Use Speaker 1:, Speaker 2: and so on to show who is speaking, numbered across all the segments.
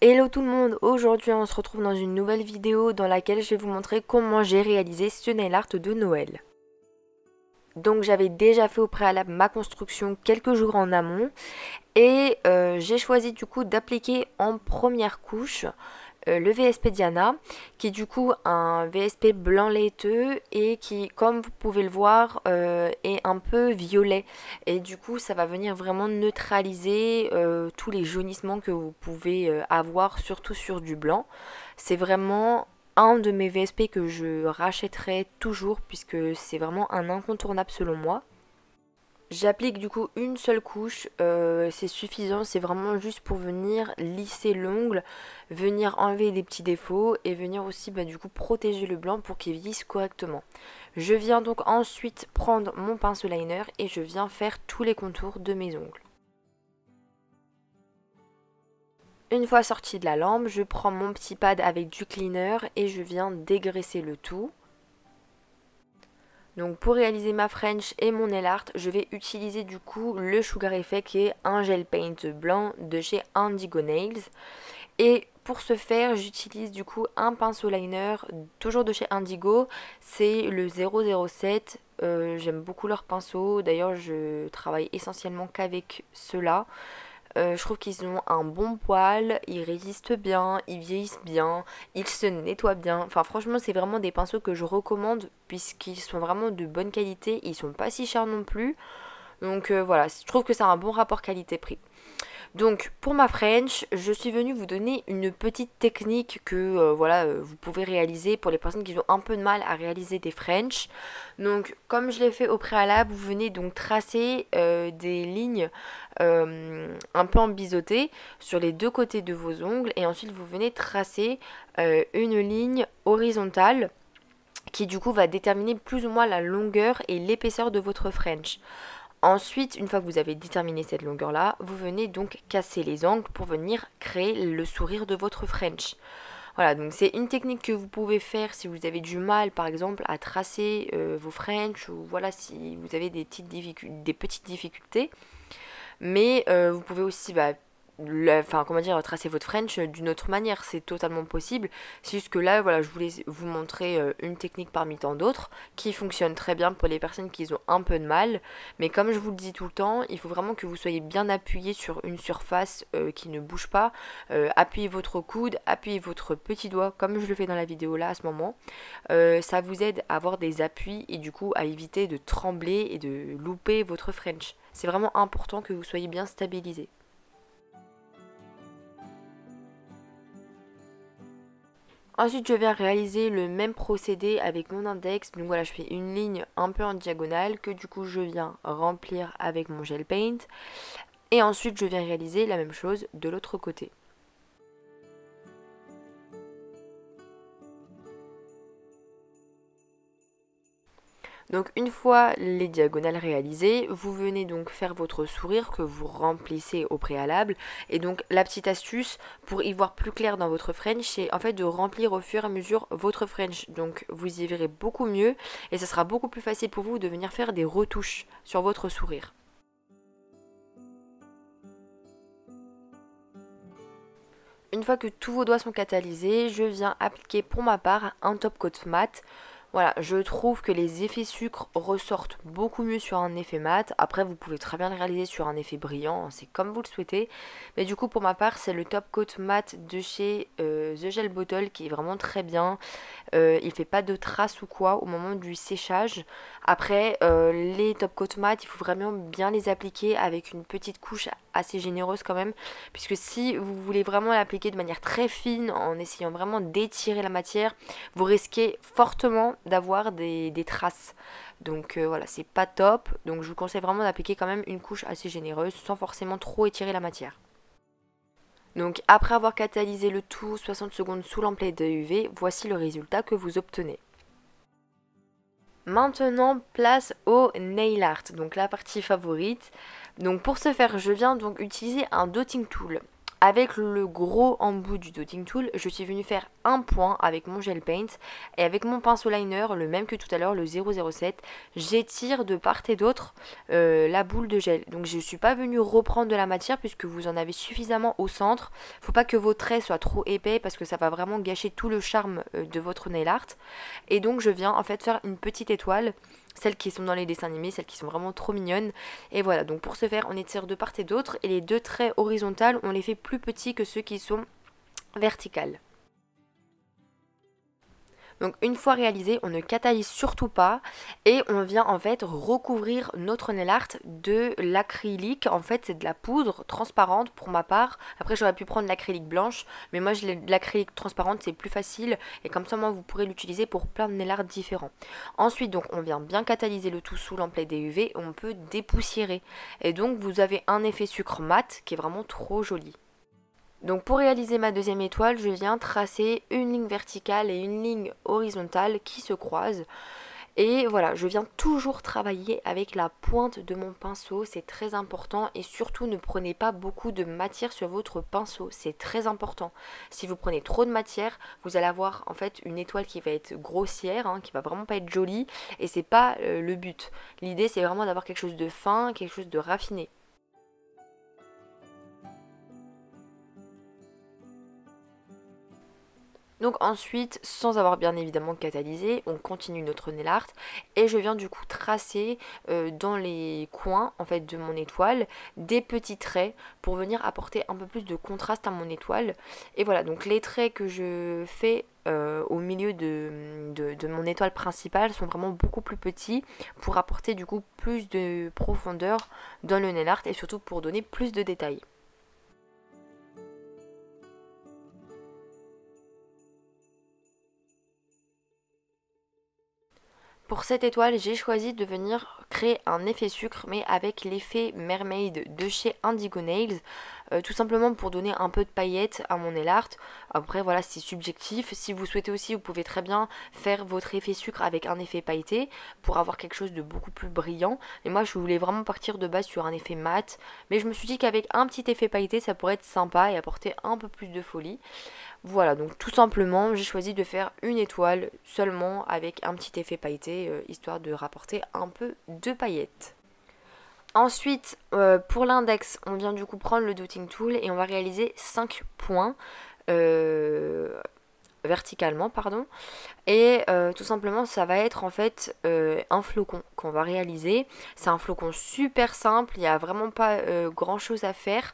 Speaker 1: Hello tout le monde, aujourd'hui on se retrouve dans une nouvelle vidéo dans laquelle je vais vous montrer comment j'ai réalisé ce nail art de Noël. Donc j'avais déjà fait au préalable ma construction quelques jours en amont et j'ai choisi du coup d'appliquer en première couche le VSP Diana, qui est du coup un VSP blanc laiteux et qui, comme vous pouvez le voir, est un peu violet. Et du coup, ça va venir vraiment neutraliser tous les jaunissements que vous pouvez avoir, surtout sur du blanc. C'est vraiment un de mes VSP que je rachèterai toujours puisque c'est vraiment un incontournable selon moi. J'applique du coup une seule couche, c'est suffisant, c'est vraiment juste pour venir lisser l'ongle, venir enlever des petits défauts et venir aussi du coup protéger le blanc pour qu'il vieillisse correctement. Je viens donc ensuite prendre mon pinceau liner et je viens faire tous les contours de mes ongles. Une fois sorti de la lampe, je prends mon petit pad avec du cleaner et je viens dégraisser le tout. Donc pour réaliser ma French et mon nail art, je vais utiliser du coup le Sugar Effect qui est un gel paint blanc de chez Indigo Nails. Et pour ce faire, j'utilise du coup un pinceau liner, toujours de chez Indigo, c'est le 007. J'aime beaucoup leurs pinceaux, d'ailleurs je travaille essentiellement qu'avec ceux-là. Je trouve qu'ils ont un bon poil, ils résistent bien, ils vieillissent bien, ils se nettoient bien. Enfin franchement c'est vraiment des pinceaux que je recommande puisqu'ils sont vraiment de bonne qualité, ils sont pas si chers non plus. Donc voilà, je trouve que c'est un bon rapport qualité-prix. Donc pour ma French, je suis venue vous donner une petite technique que vous pouvez réaliser pour les personnes qui ont un peu de mal à réaliser des French. Donc comme je l'ai fait au préalable, vous venez donc tracer des lignes un peu en biseauté sur les deux côtés de vos ongles et ensuite vous venez tracer une ligne horizontale qui du coup va déterminer plus ou moins la longueur et l'épaisseur de votre French. Ensuite, une fois que vous avez déterminé cette longueur-là, vous venez donc casser les angles pour venir créer le sourire de votre French. Voilà, donc c'est une technique que vous pouvez faire si vous avez du mal, par exemple, à tracer vos French ou voilà si vous avez des petites difficultés. Mais vous pouvez aussi tracer votre French d'une autre manière, c'est totalement possible. C'est juste que là, voilà, je voulais vous montrer une technique parmi tant d'autres qui fonctionne très bien pour les personnes qui ont un peu de mal. Mais comme je vous le dis tout le temps, il faut vraiment que vous soyez bien appuyé sur une surface qui ne bouge pas. Appuyez votre coude, appuyez votre petit doigt, comme je le fais dans la vidéo là à ce moment. Ça vous aide à avoir des appuis et du coup à éviter de trembler et de louper votre French. C'est vraiment important que vous soyez bien stabilisé. Ensuite, je viens réaliser le même procédé avec mon index. Donc voilà, je fais une ligne un peu en diagonale que du coup je viens remplir avec mon gel paint. Et ensuite, je viens réaliser la même chose de l'autre côté. Donc une fois les diagonales réalisées, vous venez donc faire votre sourire que vous remplissez au préalable. Et donc la petite astuce pour y voir plus clair dans votre French, c'est en fait de remplir au fur et à mesure votre French. Donc vous y verrez beaucoup mieux et ça sera beaucoup plus facile pour vous de venir faire des retouches sur votre sourire. Une fois que tous vos doigts sont catalysés, je viens appliquer pour ma part un top coat mat. Voilà, je trouve que les effets sucre ressortent beaucoup mieux sur un effet mat. Après, vous pouvez très bien le réaliser sur un effet brillant, c'est comme vous le souhaitez. Mais du coup, pour ma part, c'est le top coat mat de chez The Gel Bottle qui est vraiment très bien. Il fait pas de traces ou quoi au moment du séchage. Après, les top coat mat, il faut vraiment bien les appliquer avec une petite couche assez généreuse quand même, puisque si vous voulez vraiment l'appliquer de manière très fine en essayant vraiment d'étirer la matière, vous risquez fortement d'avoir des traces. Donc voilà, c'est pas top. Donc je vous conseille vraiment d'appliquer quand même une couche assez généreuse sans forcément trop étirer la matière. Donc après avoir catalysé le tout 60 secondes sous lampe LED UV, voici le résultat que vous obtenez. Maintenant, place au nail art, donc la partie favorite. Donc pour ce faire, je viens donc utiliser un dotting tool. Avec le gros embout du dotting tool, je suis venue faire un point avec mon gel paint et avec mon pinceau liner, le même que tout à l'heure, le 007, j'étire de part et d'autre la boule de gel. Donc je ne suis pas venue reprendre de la matière puisque vous en avez suffisamment au centre. Faut pas que vos traits soient trop épais parce que ça va vraiment gâcher tout le charme de votre nail art. Et donc je viens en fait faire une petite étoile, celles qui sont dans les dessins animés, celles qui sont vraiment trop mignonnes. Et voilà, donc pour ce faire, on étire de part et d'autre et les deux traits horizontales, on les fait plus petits que ceux qui sont verticales. Donc une fois réalisé, on ne catalyse surtout pas et on vient en fait recouvrir notre nail art de l'acrylique. En fait, c'est de la poudre transparente pour ma part. Après, j'aurais pu prendre l'acrylique blanche, mais moi l'acrylique transparente, c'est plus facile et comme ça, moi, vous pourrez l'utiliser pour plein de nail art différents. Ensuite, donc on vient bien catalyser le tout sous lampe LED UV et on peut dépoussiérer. Et donc vous avez un effet sucre mat qui est vraiment trop joli. Donc pour réaliser ma deuxième étoile, je viens tracer une ligne verticale et une ligne horizontale qui se croisent. Et voilà, je viens toujours travailler avec la pointe de mon pinceau, c'est très important. Et surtout, ne prenez pas beaucoup de matière sur votre pinceau, c'est très important. Si vous prenez trop de matière, vous allez avoir en fait une étoile qui va être grossière, qui va vraiment pas être jolie. Et c'est pas le but. L'idée, c'est vraiment d'avoir quelque chose de fin, quelque chose de raffiné. Donc ensuite, sans avoir bien évidemment catalysé, on continue notre nail art et je viens du coup tracer dans les coins en fait de mon étoile des petits traits pour venir apporter un peu plus de contraste à mon étoile. Et voilà, donc les traits que je fais au milieu de mon étoile principale sont vraiment beaucoup plus petits pour apporter du coup plus de profondeur dans le nail art et surtout pour donner plus de détails. Pour cette étoile, j'ai choisi de venir créer un effet sucre, mais avec l'effet Mermaid de chez Indigo Nails, tout simplement pour donner un peu de paillettes à mon nail art. Après voilà, c'est subjectif. Si vous souhaitez aussi, vous pouvez très bien faire votre effet sucre avec un effet pailleté pour avoir quelque chose de beaucoup plus brillant. Et moi, je voulais vraiment partir de base sur un effet mat, mais je me suis dit qu'avec un petit effet pailleté, ça pourrait être sympa et apporter un peu plus de folie. Voilà, donc tout simplement, j'ai choisi de faire une étoile seulement avec un petit effet pailleté, histoire de rapporter un peu de paillettes. Ensuite, pour l'index, on vient du coup prendre le dotting tool et on va réaliser 5 points verticalement, pardon. Et tout simplement, ça va être en fait un flocon qu'on va réaliser. C'est un flocon super simple, il n'y a vraiment pas grand chose à faire.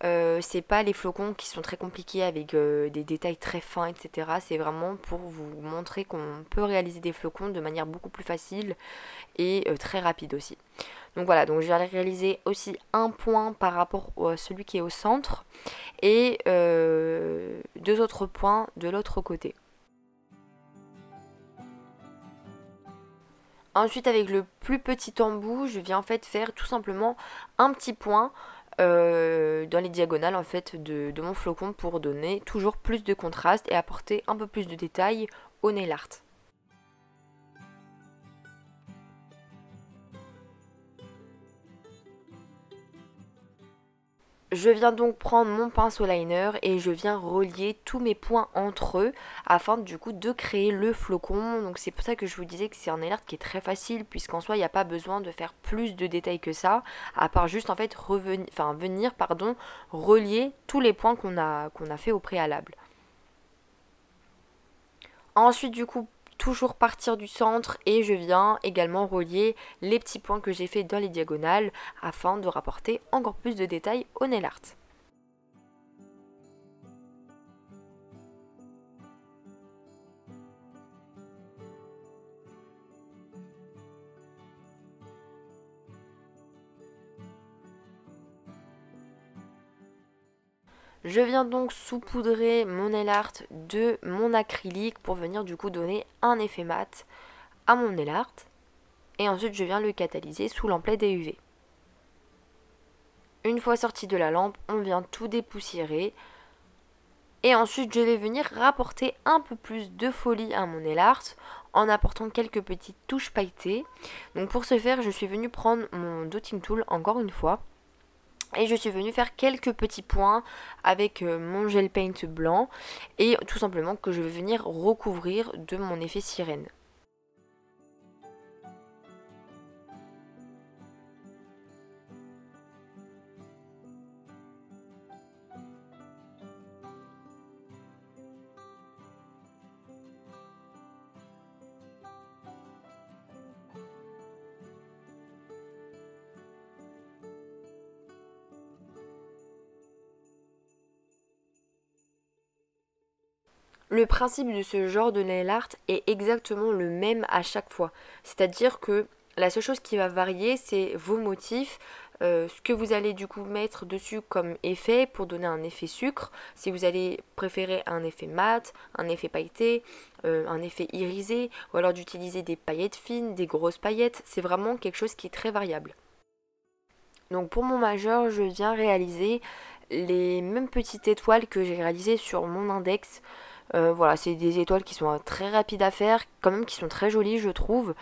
Speaker 1: C'est pas les flocons qui sont très compliqués avec des détails très fins, etc. C'est vraiment pour vous montrer qu'on peut réaliser des flocons de manière beaucoup plus facile et très rapide aussi. Donc voilà, donc je vais réaliser aussi un point par rapport à celui qui est au centre et deux autres points de l'autre côté. Ensuite, avec le plus petit embout, je viens en fait faire tout simplement un petit point dans les diagonales en fait de mon flocon pour donner toujours plus de contraste et apporter un peu plus de détails au nail art. Je viens donc prendre mon pinceau liner et je viens relier tous mes points entre eux afin du coup de créer le flocon. Donc c'est pour ça que je vous disais que c'est un nail art qui est très facile puisqu'en soi il n'y a pas besoin de faire plus de détails que ça, à part juste en fait venir relier tous les points qu'on a fait au préalable. Ensuite du coup toujours partir du centre et je viens également relier les petits points que j'ai fait dans les diagonales afin de rapporter encore plus de détails au nail art. Je viens donc saupoudrer mon nail art de mon acrylique pour venir du coup donner un effet mat à mon nail art. Et ensuite je viens le catalyser sous lampe LED UV. Une fois sorti de la lampe, on vient tout dépoussiérer. Et ensuite je vais venir rapporter un peu plus de folie à mon nail art en apportant quelques petites touches pailletées. Donc pour ce faire, je suis venue prendre mon dotting tool encore une fois. Et je suis venue faire quelques petits points avec mon gel paint blanc et tout simplement que je vais venir recouvrir de mon effet sirène. Le principe de ce genre de nail art est exactement le même à chaque fois. C'est-à-dire que la seule chose qui va varier, c'est vos motifs, ce que vous allez du coup mettre dessus comme effet pour donner un effet sucre. Si vous allez préférer un effet mat, un effet pailleté, un effet irisé, ou alors d'utiliser des paillettes fines, des grosses paillettes, c'est vraiment quelque chose qui est très variable. Donc pour mon majeur, je viens réaliser les mêmes petites étoiles que j'ai réalisées sur mon index. Voilà, c'est des étoiles qui sont très rapides à faire, quand même qui sont très jolies je trouve.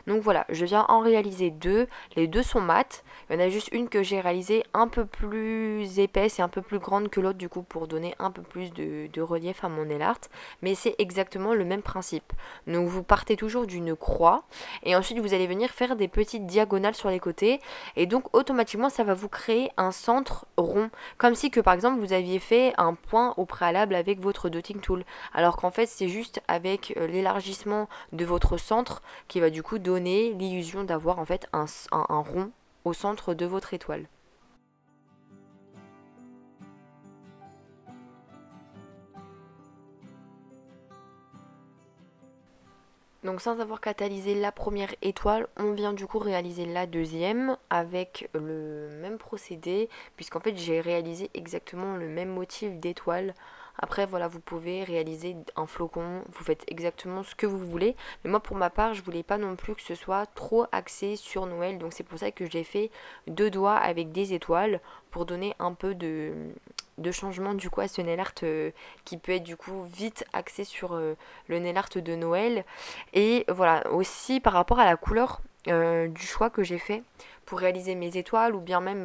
Speaker 1: Donc voilà, je viens en réaliser deux. Les deux sont mates. Il y en a juste une que j'ai réalisée un peu plus épaisse et un peu plus grande que l'autre du coup pour donner un peu plus de relief à mon nail art. Mais c'est exactement le même principe. Donc vous partez toujours d'une croix et ensuite vous allez venir faire des petites diagonales sur les côtés. Et donc automatiquement ça va vous créer un centre rond. Comme si que par exemple vous aviez fait un point au préalable avec votre dotting tool. Alors qu'en fait c'est juste avec l'élargissement de votre centre qui va du coup donner l'illusion d'avoir en fait un rond au centre de votre étoile. Donc sans avoir catalysé la première étoile, on vient du coup réaliser la deuxième avec le même procédé, puisqu'en fait j'ai réalisé exactement le même motif d'étoile. Après voilà, vous pouvez réaliser un flocon, vous faites exactement ce que vous voulez. Mais moi pour ma part, je voulais pas non plus que ce soit trop axé sur Noël. Donc c'est pour ça que j'ai fait deux doigts avec des étoiles pour donner un peu de changement du coup à ce nail art qui peut être du coup vite axé sur le nail art de Noël. Et voilà, aussi par rapport à la couleur du choix que j'ai fait pour réaliser mes étoiles ou bien même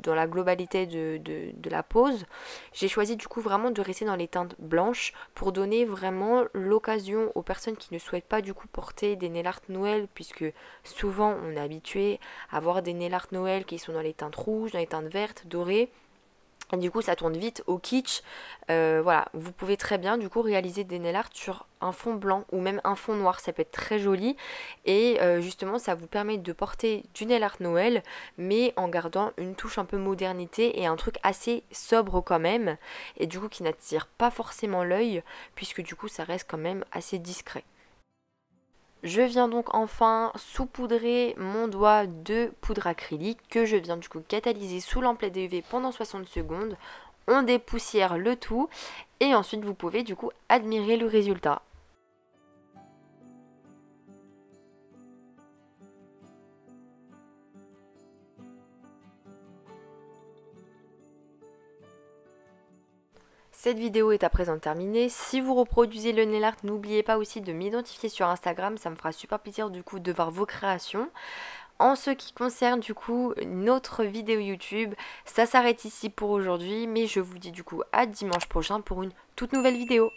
Speaker 1: dans la globalité de la pose, j'ai choisi du coup vraiment de rester dans les teintes blanches pour donner vraiment l'occasion aux personnes qui ne souhaitent pas du coup porter des nail art Noël, puisque souvent on est habitué à voir des nail art Noël qui sont dans les teintes rouges, dans les teintes vertes, dorées. Et du coup ça tourne vite au kitsch. Voilà, vous pouvez très bien du coup réaliser des nail art sur un fond blanc ou même un fond noir, ça peut être très joli. Et justement ça vous permet de porter du nail art Noël mais en gardant une touche un peu modernité et un truc assez sobre quand même. Et du coup qui n'attire pas forcément l'œil puisque du coup ça reste quand même assez discret. Je viens donc enfin saupoudrer mon doigt de poudre acrylique que je viens du coup catalyser sous lampe LED UV pendant 60 secondes. On dépoussière le tout et ensuite vous pouvez du coup admirer le résultat. Cette vidéo est à présent terminée. Si vous reproduisez le nail art, n'oubliez pas aussi de m'identifier sur Instagram. Ça me fera super plaisir du coup de voir vos créations. En ce qui concerne du coup notre vidéo YouTube, ça s'arrête ici pour aujourd'hui. Mais je vous dis du coup à dimanche prochain pour une toute nouvelle vidéo.